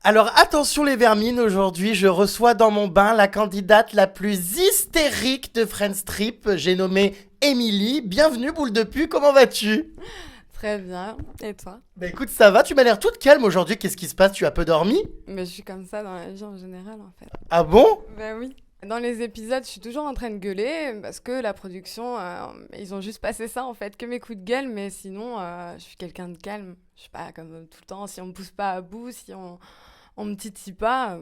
Alors attention les vermines, aujourd'hui je reçois dans mon bain la candidate la plus hystérique de Friends Trip, j'ai nommé Émilie. Bienvenue boule de pu, comment vas-tu? Très bien. Et toi? Bah écoute ça va, tu m'as l'air toute calme aujourd'hui, qu'est-ce qui se passe, tu as peu dormi? Mais je suis comme ça dans la vie en général en fait. Ah bon? Ben oui. Dans les épisodes, je suis toujours en train de gueuler parce que la production, ils ont juste passé ça en fait, que mes coups de gueule, mais sinon, je suis quelqu'un de calme. Je suis pas comme tout le temps, si on me pousse pas à bout, si on me titille pas,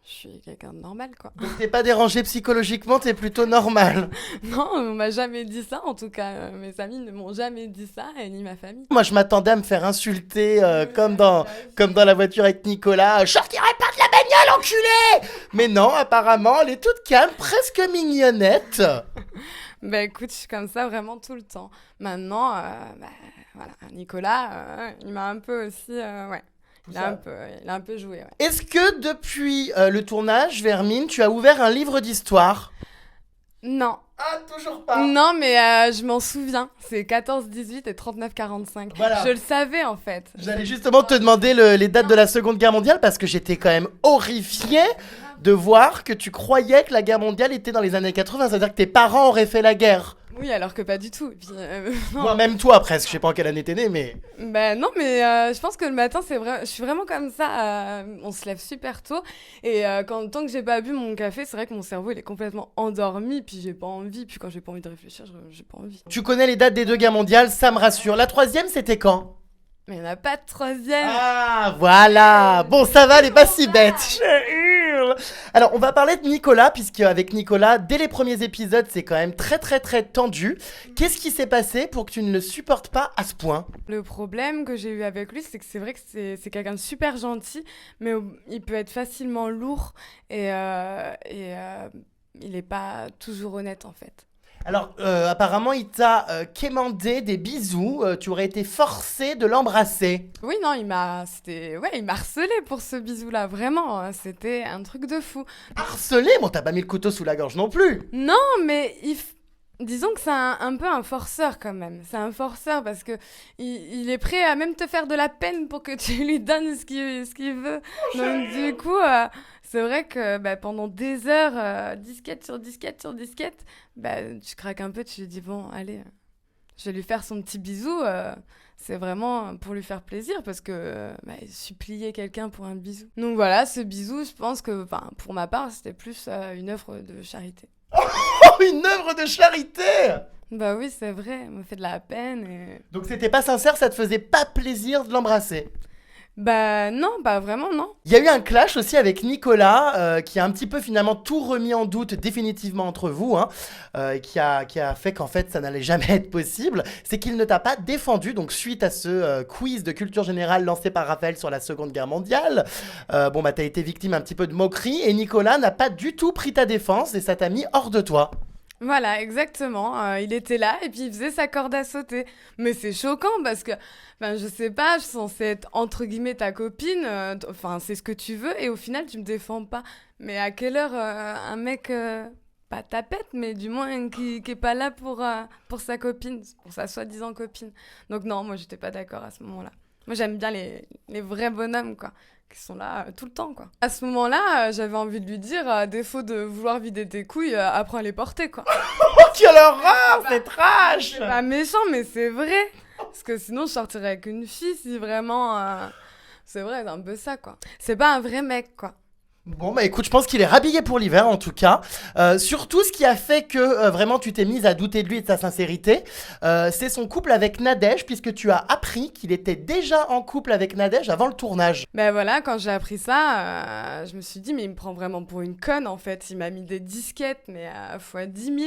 je suis quelqu'un de normal quoi. Donc t'es pas dérangé psychologiquement, t'es plutôt normal. Non, on m'a jamais dit ça en tout cas. Mes amis ne m'ont jamais dit ça, et ni ma famille. Moi je m'attendais à me faire insulter comme dans la voiture avec Nicolas. Je sortirai pas de la bagnole enculé. Mais non, apparemment elle est toute calme, presque mignonnette. Bah écoute, je suis comme ça vraiment tout le temps. Maintenant, voilà, Nicolas, il m'a un peu aussi, ouais, il a un peu joué, ouais. Est-ce que depuis le tournage, Vermine, tu as ouvert un livre d'histoire? Non, Ah, toujours pas. non, mais je m'en souviens. C'est 14, 18 et 39, 45. Voilà. Je le savais en fait. J'allais justement te demander les dates de la Seconde Guerre mondiale parce que j'étais quand même horrifié de voir que tu croyais que la guerre mondiale était dans les années 80. C'est-à-dire que tes parents auraient fait la guerre. Oui, alors que pas du tout. Et puis, non. Moi, même toi presque. Je sais pas en quelle année t'es né, mais... Ben non, mais je pense que le matin, c'est vrai, je suis vraiment comme ça. On se lève super tôt. Et tant que j'ai pas bu mon café, c'est vrai que mon cerveau, il est complètement endormi. Puis j'ai pas envie. Puis quand j'ai pas envie de réfléchir, j'ai pas envie. Tu connais les dates des deux guerres mondiales, ça me rassure. La troisième, c'était quand? Mais il n'y en a pas de troisième. Ah, voilà. Bon, ça va, elle est pas si bête. Je hurle. Alors, on va parler de Nicolas, puisque avec Nicolas, dès les premiers épisodes, c'est quand même très, très, très tendu. Qu'est-ce qui s'est passé pour que tu ne le supportes pas à ce point? Le problème que j'ai eu avec lui, c'est que c'est vrai que c'est quelqu'un de super gentil, mais il peut être facilement lourd et il est pas toujours honnête en fait. Alors, apparemment, il t'a quémandé des bisous. Tu aurais été forcé de l'embrasser. Oui, non, il m'a harcelé pour ce bisou-là, vraiment, hein, c'était un truc de fou. Harcelé? Bon, t'as pas mis le couteau sous la gorge non plus. Non, mais disons que c'est un peu un forceur quand même. C'est un forceur parce que il est prêt à même te faire de la peine pour que tu lui donnes ce qu'il veut. Donc du coup, c'est vrai que pendant des heures, disquette sur disquette sur disquette, tu craques un peu, tu lui dis bon, allez, je vais lui faire son petit bisou. C'est vraiment pour lui faire plaisir parce que supplier quelqu'un pour un bisou. Donc voilà, ce bisou, je pense que, enfin, pour ma part, c'était plus une œuvre de charité. Oh, une œuvre de charité! Bah oui, c'est vrai, elle me fait de la peine et... Donc, c'était pas sincère, ça te faisait pas plaisir de l'embrasser. Bah non, pas vraiment, non. Il y a eu un clash aussi avec Nicolas, qui a un petit peu finalement tout remis en doute définitivement entre vous, hein, qui a fait qu'en fait ça n'allait jamais être possible. C'est qu'il ne t'a pas défendu, donc suite à ce quiz de culture générale lancé par Raphaël sur la Seconde Guerre mondiale, bon bah t'as été victime un petit peu de moquerie et Nicolas n'a pas du tout pris ta défense et ça t'a mis hors de toi. Voilà, exactement. Il était là et puis il faisait sa corde à sauter. Mais c'est choquant parce que, enfin, je sais pas, je suis censée être entre guillemets ta copine. Enfin, c'est ce que tu veux et au final, tu me défends pas. Mais à quelle heure un mec, pas tapette, mais du moins qui est pas là pour sa copine, pour sa soi-disant copine. Donc non, moi, j'étais pas d'accord à ce moment-là. Moi, j'aime bien les vrais bonhommes, quoi, qui sont là tout le temps, quoi. À ce moment-là, j'avais envie de lui dire, à défaut de vouloir vider tes couilles, apprends à les porter, quoi. Oh quelle horreur, c'est trash! C'est pas méchant, mais c'est vrai. Parce que sinon, je sortirais avec une fille si vraiment... C'est vrai, c'est un peu ça, quoi. C'est pas un vrai mec, quoi. Bon bah écoute, je pense qu'il est rhabillé pour l'hiver en tout cas. Surtout ce qui a fait que vraiment tu t'es mise à douter de lui et de sa sincérité, c'est son couple avec Nadège, puisque tu as appris qu'il était déjà en couple avec Nadège avant le tournage. Ben voilà, quand j'ai appris ça, je me suis dit, mais il me prend vraiment pour une conne, en fait. Il m'a mis des disquettes, mais fois 10 000,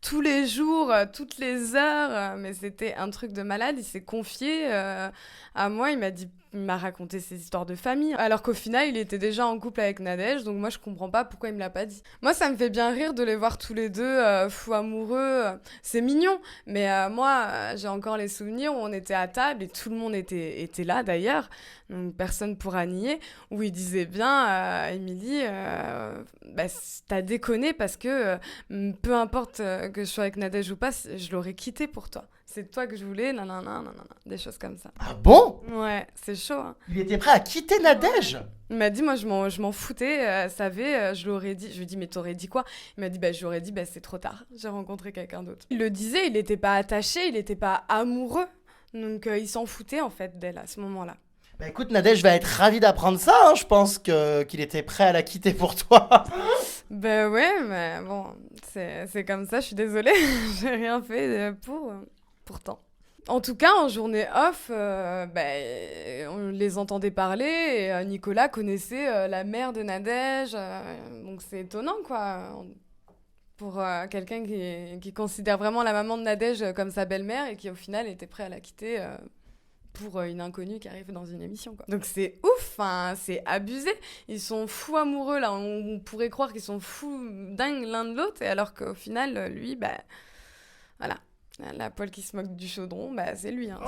tous les jours, toutes les heures. Mais c'était un truc de malade. Il s'est confié à moi. Il m'a raconté ses histoires de famille. Alors qu'au final, il était déjà en couple avec Nadège. Donc moi, je comprends pas pourquoi il me l'a pas dit. Moi, ça me fait bien rire de les voir tous les deux fous amoureux. C'est mignon. Mais moi, j'ai encore les souvenirs où on était à table et tout le monde était là d'ailleurs. Donc personne pourra nier. Où il disait bien, Émilie, t'as déconné parce que peu importe que je sois avec Nadège ou pas, je l'aurais quitté pour toi. c'est toi que je voulais, nanana, nanana, des choses comme ça. Ah bon? Ouais, c'est chaud, hein. Il était prêt à quitter Nadège? Il m'a dit, moi, je m'en foutais, savait, je l'aurais dit. Je lui ai dit, mais t'aurais dit quoi? Il m'a dit, bah, je lui aurais dit, bah, c'est trop tard, j'ai rencontré quelqu'un d'autre. Il le disait, il n'était pas attaché, il n'était pas amoureux. Donc, il s'en foutait, en fait, d'elle à ce moment-là. Bah écoute, Nadège va être ravie d'apprendre ça, hein. Je pense qu'il était prêt à la quitter pour toi. Ben ouais, mais bon, c'est comme ça, je suis désolée, j'ai rien fait pourtant. En tout cas, en journée off, on les entendait parler et Nicolas connaissait la mère de Nadège, donc c'est étonnant quoi, pour quelqu'un qui considère vraiment la maman de Nadège comme sa belle-mère et qui au final était prêt à la quitter pour une inconnue qui arrive dans une émission, quoi. Donc c'est ouf, c'est abusé. Ils sont fous amoureux, là. On pourrait croire qu'ils sont fous dingues l'un de l'autre, et alors qu'au final, lui, voilà. La poêle qui se moque du chaudron, c'est lui. Hein.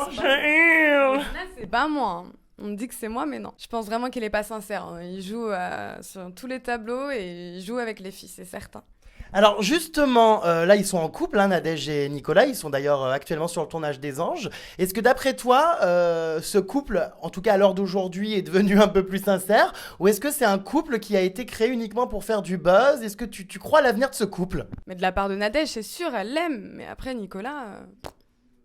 C'est pas moi. Hein. On me dit que c'est moi, mais non. Je pense vraiment qu'il est pas sincère. Hein. Il joue sur tous les tableaux et il joue avec les filles, c'est certain. Alors justement, là ils sont en couple, hein, Nadège et Nicolas, ils sont d'ailleurs actuellement sur le tournage des Anges. Est-ce que d'après toi, ce couple, en tout cas à l'heure d'aujourd'hui, est devenu un peu plus sincère? Ou est-ce que c'est un couple qui a été créé uniquement pour faire du buzz? Est-ce que tu crois à l'avenir de ce couple? Mais de la part de Nadège, c'est sûr, elle l'aime. Mais après, Nicolas...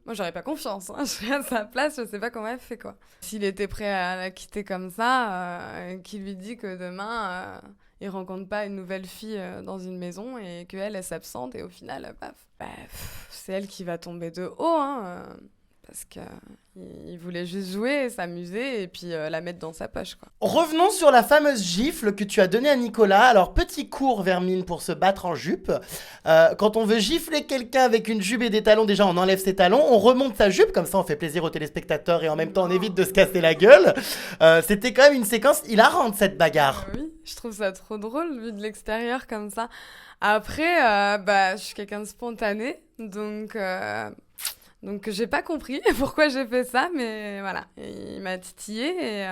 Moi, j'aurais pas confiance. Hein. Je serais à sa place, je sais pas comment elle fait, quoi. S'il était prêt à la quitter comme ça, qu'il lui dit que demain, il rencontre pas une nouvelle fille dans une maison et qu'elle, elle s'absente et au final, paf. C'est elle qui va tomber de haut, hein, parce qu'il voulait juste jouer, s'amuser et puis la mettre dans sa poche, quoi. Revenons sur la fameuse gifle que tu as donnée à Nicolas. Alors, petit cours, Vermine, pour se battre en jupe. Quand on veut gifler quelqu'un avec une jupe et des talons, déjà, on enlève ses talons, on remonte sa jupe, comme ça, on fait plaisir aux téléspectateurs et en même temps, on évite de se casser la gueule. C'était quand même une séquence hilarante, cette bagarre. Oui, je trouve ça trop drôle, vu de l'extérieur, comme ça. Après, je suis quelqu'un de spontané, donc j'ai pas compris pourquoi j'ai fait ça, mais voilà, il m'a titillé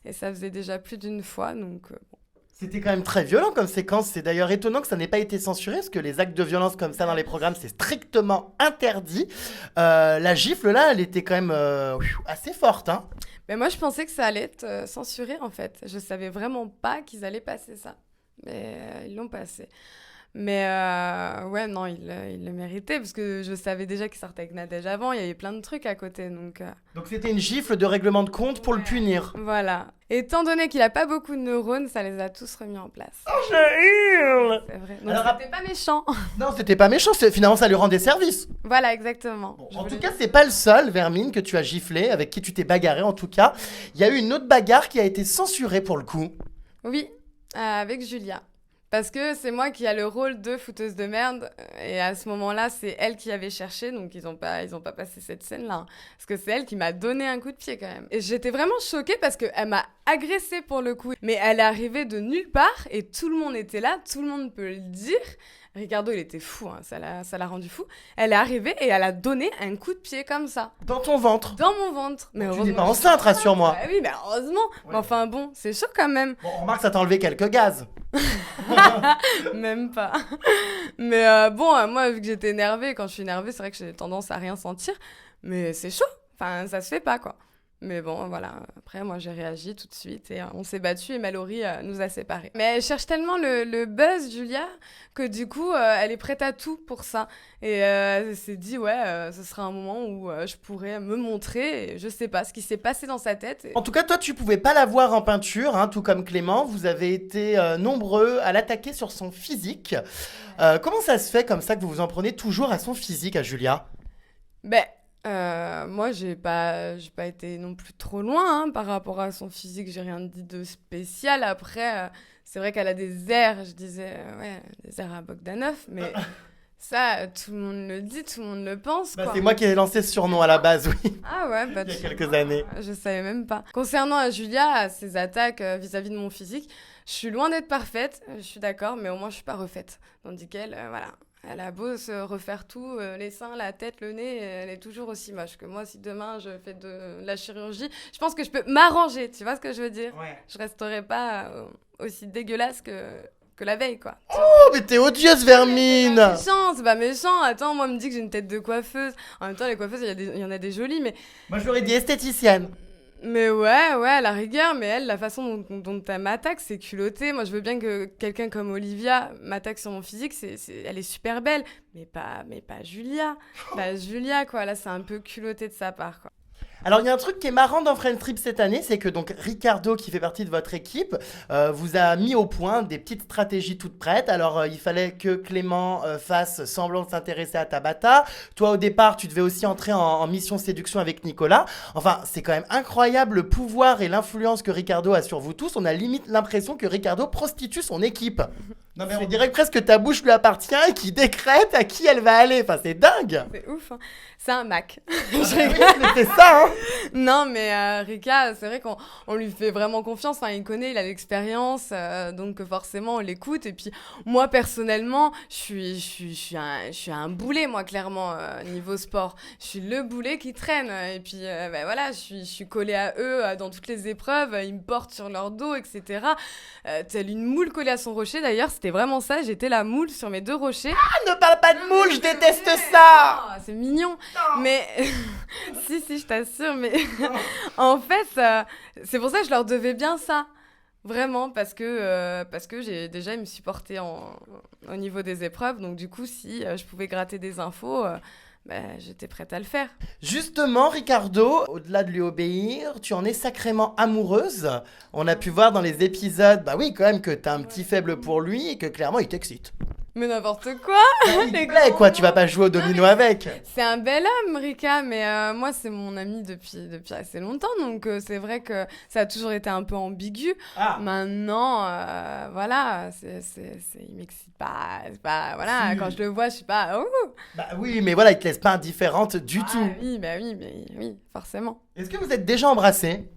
et ça faisait déjà plus d'une fois, donc bon. C'était quand même très violent comme séquence. C'est d'ailleurs étonnant que ça n'ait pas été censuré, parce que les actes de violence comme ça dans les programmes, c'est strictement interdit. La gifle, là, elle était quand même assez forte, hein. Mais moi, je pensais que ça allait être censuré, en fait. Je savais vraiment pas qu'ils allaient passer ça. Mais ils l'ont passé. Mais ouais, non, il le méritait, parce que je savais déjà qu'il sortait avec Nadège avant, il y avait plein de trucs à côté, donc... Donc c'était une gifle de règlement de compte pour le punir. Voilà. Étant donné qu'il a pas beaucoup de neurones, ça les a tous remis en place. Oh, je hurle! C'est vrai. Donc c'était pas méchant. Non, c'était pas méchant, finalement ça lui rendait service. Voilà, exactement. Bon, en tout cas, c'est pas le seul, Vermine, que tu as giflé, avec qui tu t'es bagarré en tout cas. Il y a eu une autre bagarre qui a été censurée pour le coup. Oui, avec Julia. Parce que c'est moi qui a le rôle de fouteuse de merde, et à ce moment-là, c'est elle qui avait cherché, donc ils ont pas passé cette scène-là. Hein. Parce que c'est elle qui m'a donné un coup de pied quand même. Et j'étais vraiment choquée parce qu'elle m'a agressée pour le coup. Mais elle est arrivée de nulle part, et tout le monde était là, tout le monde peut le dire. Ricardo, il était fou, hein, ça l'a rendu fou. Elle est arrivée et elle a donné un coup de pied comme ça. Dans ton ventre. Dans mon ventre. Mais tu n'es pas enceinte, rassure-moi. Bah oui, mais heureusement. Ouais. Mais enfin bon, c'est chaud quand même. Bon, remarque, ça t'a enlevé quelques gaz. Même pas. Mais moi, vu que j'étais énervée, quand je suis énervée, c'est vrai que j'ai tendance à rien sentir. Mais c'est chaud. Enfin, ça se fait pas, quoi. Mais bon, voilà. Après, moi, j'ai réagi tout de suite et on s'est battus et Mallory nous a séparés. Mais elle cherche tellement le buzz, Julia, que du coup, elle est prête à tout pour ça. Et elle s'est dit, ce sera un moment où je pourrais me montrer. Et je sais pas ce qui s'est passé dans sa tête. Et... En tout cas, toi, tu pouvais pas la voir en peinture, hein, tout comme Clément. Vous avez été nombreux à l'attaquer sur son physique. Comment ça se fait comme ça que vous vous en prenez toujours à son physique, à Julia? Moi, j'ai pas été non plus trop loin hein, par rapport à son physique. J'ai rien dit de spécial. Après, c'est vrai qu'elle a des airs, je disais, des airs à Bogdanov, mais ça, tout le monde le dit, tout le monde le pense. Quoi. C'est moi qui ai lancé ce surnom à la base, oui. Ah ouais, il y a quelques années. Je savais même pas. Concernant Julia, ses attaques vis-à-vis de mon physique, je suis loin d'être parfaite, je suis d'accord, mais au moins je suis pas refaite. Tandis qu'elle, voilà. Elle a beau se refaire tout, les seins, la tête, le nez, elle est toujours aussi moche que moi. Si demain je fais de la chirurgie, je pense que je peux m'arranger, tu vois ce que je veux dire? Ouais. Je resterai pas aussi dégueulasse que la veille, quoi. Oh, mais t'es odieuse, Vermine! C'est pas méchant. Attends, moi, on me dit que j'ai une tête de coiffeuse. En même temps, les coiffeuses, il y en a des jolies, mais... Moi, j'aurais dit esthéticienne. Mais ouais, à la rigueur, mais elle, la façon dont elle m'attaque, c'est culotté. Moi, je veux bien que quelqu'un comme Olivia m'attaque sur mon physique, elle est super belle, mais pas Julia. Pas Julia, quoi. Là, c'est un peu culotté de sa part, quoi. Alors, il y a un truc qui est marrant dans Friends Trip cette année, c'est que donc Ricardo, qui fait partie de votre équipe, vous a mis au point des petites stratégies toutes prêtes. Alors, il fallait que Clément fasse semblant de s'intéresser à Tabata. Toi, au départ, tu devais aussi entrer en mission séduction avec Nicolas. Enfin, c'est quand même incroyable le pouvoir et l'influence que Ricardo a sur vous tous. On a limite l'impression que Ricardo prostitue son équipe. Non mais on dirait presque que ta bouche lui appartient et qu'il décrète à qui elle va aller. Enfin, c'est dingue. C'est ouf, hein. C'est un Mac. Oui, c'est ça, hein. Non, mais Rika, c'est vrai qu'on lui fait vraiment confiance. Enfin, il connaît, il a l'expérience, donc forcément, on l'écoute. Et puis, moi, personnellement, je suis un boulet, moi, clairement, niveau sport. Je suis le boulet qui traîne. Et puis, ben voilà, je suis collée à eux dans toutes les épreuves. Ils me portent sur leur dos, etc. Telle une moule collée à son rocher, d'ailleurs, c'était vraiment ça. J'étais la moule sur mes 2 rochers. Ah, ne parle pas de moule, je déteste ça. Oh, c'est mignon. Mais si, je t'assure, mais en fait, c'est pour ça que je leur devais bien ça. Vraiment, parce que ils me supportaient au niveau des épreuves. Donc du coup, si je pouvais gratter des infos, j'étais prête à le faire. Justement, Ricardo, au-delà de lui obéir, tu en es sacrément amoureuse. On a pu voir dans les épisodes, bah oui, quand même, que t'as un petit faible pour lui et que clairement, il t'excite. Mais n'importe quoi. Il te plaît, quoi, tu vas pas jouer au domino avec. C'est un bel homme, Rika, mais moi, c'est mon ami depuis assez longtemps, donc c'est vrai que ça a toujours été un peu ambigu. Ah. Maintenant, voilà, il m'excite pas, c'est pas, voilà, Si. quand je le vois, je suis pas, oh. Bah oui, mais voilà, il te laisse pas indifférente du tout. Oui, oui, forcément. Est-ce que vous êtes déjà embrassés?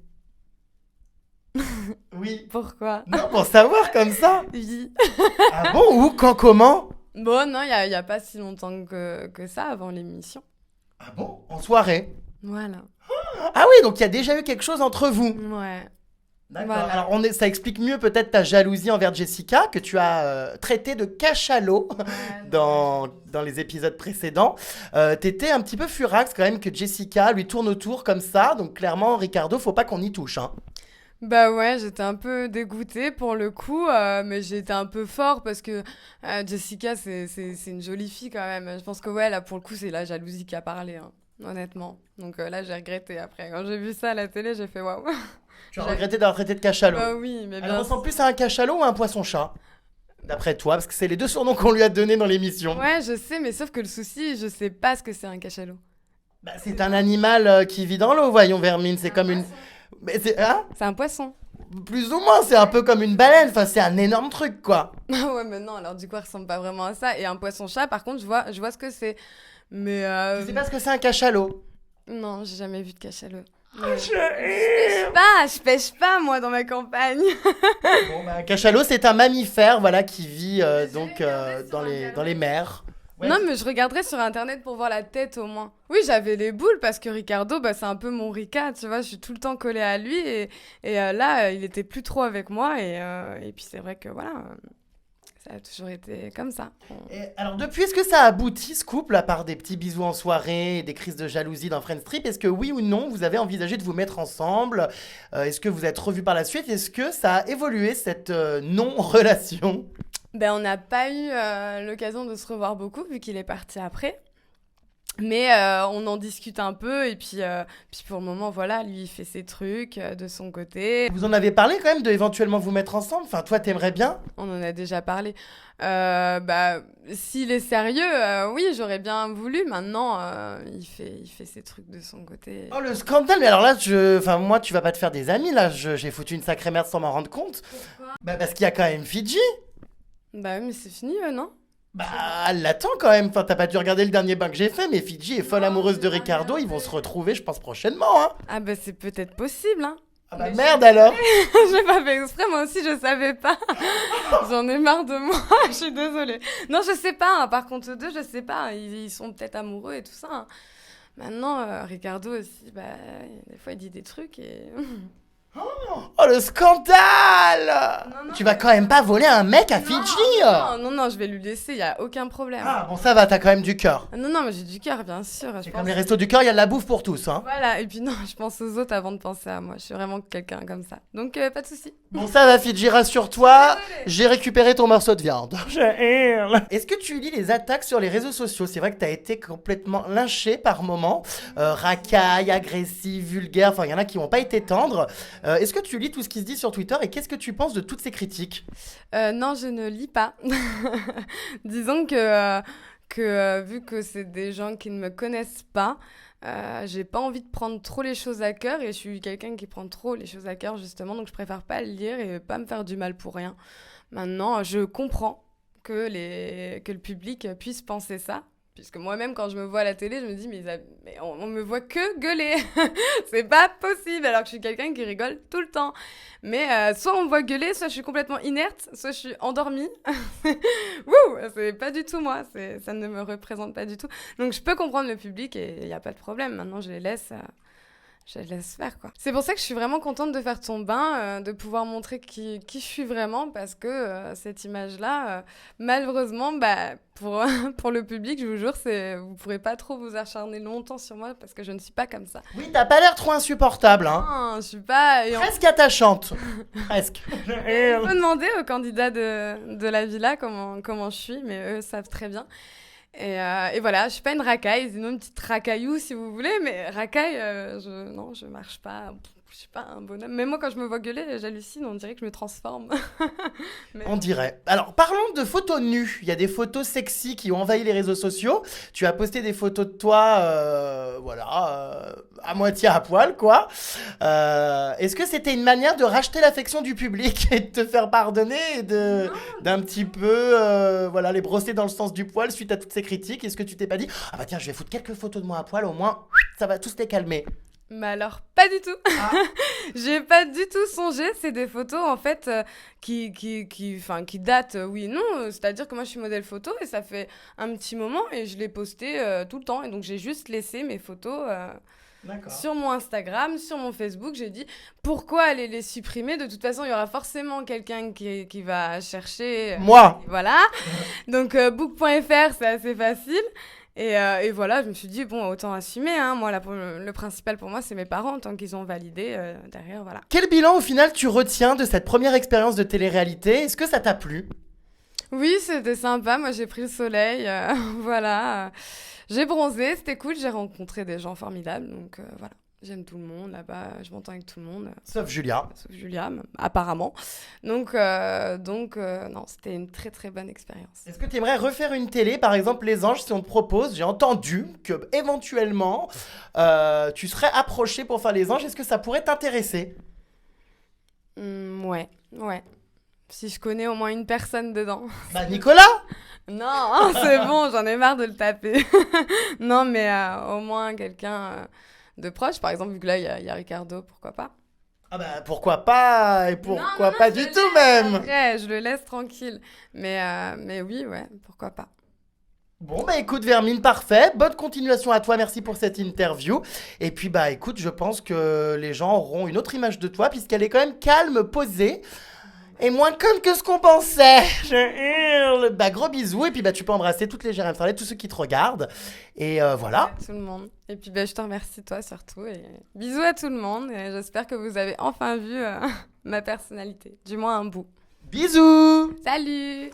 Oui. Pourquoi? Non, pour savoir comme ça. Oui. Ah bon, où, quand, comment? Bon, non, il y a pas si longtemps que ça, avant l'émission. Ah bon, en soirée. Voilà. Ah oui, donc il y a déjà eu quelque chose entre vous. Ouais. D'accord. Voilà. Alors ça explique mieux peut-être ta jalousie envers Jessica, que tu as traité de cachalot dans les épisodes précédents. T'étais un petit peu furax quand même que Jessica lui tourne autour comme ça, donc clairement, Ricardo, faut pas qu'on y touche, hein. Bah ouais, j'étais un peu dégoûtée pour le coup, mais j'ai été un peu fort parce que Jessica, c'est une jolie fille quand même. Je pense que ouais, là pour le coup, c'est la jalousie qui a parlé, hein, honnêtement. Donc là, j'ai regretté après. Quand j'ai vu ça à la télé, j'ai fait waouh. Tu as regretté d'avoir traité de cachalot. Bah oui, mais Elle bien ressemble plus à un cachalot ou à un poisson-chat? D'après toi, parce que c'est les 2 surnoms qu'on lui a donnés dans l'émission. Ouais, je sais, mais sauf que le souci, je sais pas ce que c'est un cachalot. Bah, c'est un animal qui vit dans l'eau, voyons, Vermine. C'est comme une... Mais c'est... Hein? C'est un poisson. Plus ou moins, c'est un peu comme une baleine. Enfin, c'est un énorme truc, quoi. Ah ouais, mais non, alors du coup, elle ressemble pas vraiment à ça. Et un poisson-chat, par contre, je vois ce que c'est. Mais Tu sais pas ce que c'est un cachalot? non, j'ai jamais vu de cachalot. Je pêche pas, moi, dans ma campagne. Bon, bah, un cachalot, c'est un mammifère, voilà, qui vit donc dans les mers. Ouais. Non, mais je regarderai sur internet pour voir la tête au moins. Oui, j'avais les boules parce que Ricardo, bah, c'est un peu mon Rika, tu vois. Je suis tout le temps collée à lui et là, il était plus trop avec moi. Et puis, c'est vrai que voilà, ça a toujours été comme ça. Et alors, depuis, est-ce que ça aboutit ce couple, à part des petits bisous en soirée et des crises de jalousie dans Friends Trip? Est-ce que oui ou non, vous avez envisagé de vous mettre ensemble? Est-ce que vous êtes revus par la suite? Est-ce que ça a évolué, cette non-relation? Ben, on n'a pas eu l'occasion de se revoir beaucoup vu qu'il est parti après. Mais on en discute un peu et puis pour le moment, voilà, lui, il fait ses trucs de son côté. Vous en avez parlé quand même de éventuellement vous mettre ensemble? Enfin, toi, t'aimerais bien? On en a déjà parlé. Bah, s'il est sérieux, oui, j'aurais bien voulu. Maintenant, il fait ses trucs de son côté. Oh, le scandale! Mais alors là, enfin, moi, tu vas pas te faire des amis, là. J'ai foutu une sacrée merde sans m'en rendre compte. Pourquoi? Bah, parce qu'il y a quand même Fidji. Bah oui, mais c'est fini, non? Bah, elle l'attend quand même. Enfin, t'as pas dû regarder le dernier bain que j'ai fait, mais Fidji est folle amoureuse de Ricardo. Ils vont se retrouver, je pense, prochainement, hein. Ah bah c'est peut-être possible, hein. Ah bah merde alors! J'ai pas fait exprès, moi aussi je savais pas. J'en ai marre de moi, je suis désolée. Non, je sais pas, hein. Par contre, eux deux, je sais pas. Ils sont peut-être amoureux et tout ça, hein. Maintenant, Ricardo aussi, bah, des fois il dit des trucs et... Oh, le scandale! Non, Tu vas quand même pas voler un mec à Fidji? Non, je vais lui laisser, y a aucun problème. Ah, bon, ça va, t'as quand même du cœur. Non, mais j'ai du cœur, bien sûr. C'est comme les restos du cœur, il y a de la bouffe pour tous, hein. Voilà, et puis non, je pense aux autres avant de penser à moi. Je suis vraiment quelqu'un comme ça. Donc, pas de souci. Bon, ça va, Fidji, rassure-toi, j'ai récupéré ton morceau de viande. Est-ce que tu lis les attaques sur les réseaux sociaux? C'est vrai que t'as été complètement lynché par moments. Racaille, agressif, vulgaire, enfin, il y en a qui n'ont pas été tendres. Est-ce que tu lis tout ce qui se dit sur Twitter et qu'est-ce que tu penses de toutes ces critiques? Non, je ne lis pas. Disons vu que c'est des gens qui ne me connaissent pas, j'ai pas envie de prendre trop les choses à cœur et je suis quelqu'un qui prend trop les choses à cœur justement, donc je préfère pas le lire et pas me faire du mal pour rien. Maintenant, je comprends que le public puisse penser ça. Puisque moi-même, quand je me vois à la télé, je me dis, mais on me voit que gueuler. C'est pas possible, alors que je suis quelqu'un qui rigole tout le temps. Mais soit on me voit gueuler, soit je suis complètement inerte, soit je suis endormie. Wouh, c'est pas du tout moi, ça ne me représente pas du tout. Donc je peux comprendre le public et il n'y a pas de problème. Maintenant, je les laisse faire, quoi. C'est pour ça que je suis vraiment contente de faire ton bain, de pouvoir montrer qui je suis vraiment, parce que cette image-là, malheureusement, pour le public, je vous jure, vous pourrez pas trop vous acharner longtemps sur moi, parce que je ne suis pas comme ça. Oui, t'as pas l'air trop insupportable, hein. Non, je suis pas... Presque attachante. Presque. On peut demander aux candidats de la villa comment je suis, mais eux savent très bien. Et voilà, je suis pas une racaille, sinon une petite racaillou si vous voulez, mais racaille, non, je marche pas, je suis pas un bonhomme. Mais moi, quand je me vois gueuler, j'hallucine, on dirait que je me transforme. On dirait. Alors, parlons de photos nues. Il y a des photos sexy qui ont envahi les réseaux sociaux. Tu as posté des photos de toi, à moitié à poil, quoi. Est-ce que c'était une manière de racheter l'affection du public et de te faire pardonner et d'un petit peu, les brosser dans le sens du poil suite à toutes ces critiques? Est-ce que tu t'es pas dit, ah bah tiens, je vais foutre quelques photos de moi à poil, au moins, ça va tous les calmer? Mais alors, pas du tout. Ah. J'ai pas du tout songé. C'est des photos, en fait, qui datent, oui et non. C'est-à-dire que moi, je suis modèle photo et ça fait un petit moment et je l'ai posté tout le temps. Et donc, j'ai juste laissé mes photos sur mon Instagram, sur mon Facebook. J'ai dit, pourquoi aller les supprimer? De toute façon, il y aura forcément quelqu'un qui va chercher. Moi. Voilà. Donc, book.fr, c'est assez facile. Et voilà, je me suis dit, bon, autant assumer, hein. Moi, le principal pour moi, c'est mes parents, tant qu'ils ont validé, derrière, voilà. Quel bilan, au final, tu retiens de cette première expérience de télé-réalité? Est-ce que ça t'a plu? Oui, c'était sympa. Moi, j'ai pris le soleil, voilà. J'ai bronzé, c'était cool. J'ai rencontré des gens formidables, donc voilà. J'aime tout le monde là-bas, je m'entends avec tout le monde. Sauf Julia. Sauf Julia, apparemment. Donc non, c'était une très très bonne expérience. Est-ce que tu aimerais refaire une télé, par exemple Les Anges, si on te propose? J'ai entendu que éventuellement tu serais approché pour faire Les Anges. Est-ce que ça pourrait t'intéresser? Ouais. Si je connais au moins une personne dedans. Bah Nicolas. Non, c'est bon, j'en ai marre de le taper. Non, mais au moins quelqu'un de proche, par exemple, vu que là, il y a Ricardo, pourquoi pas? Ah bah pourquoi pas, et pourquoi non, pas du tout même. Après, je le laisse tranquille. Mais oui, ouais, pourquoi pas. Bon bah écoute Vermine, parfait, bonne continuation à toi, merci pour cette interview. Et puis bah écoute, je pense que les gens auront une autre image de toi, puisqu'elle est quand même calme, posée. Et moins conne que ce qu'on pensait. Je hurle. Bah gros bisous. Et puis bah tu peux embrasser toutes les Jérém Farley, tous ceux qui te regardent. Et voilà. Tout le monde. Et puis bah je te remercie toi surtout. Et bisous à tout le monde. Et j'espère que vous avez enfin vu ma personnalité. Du moins un bout. Bisous. Salut.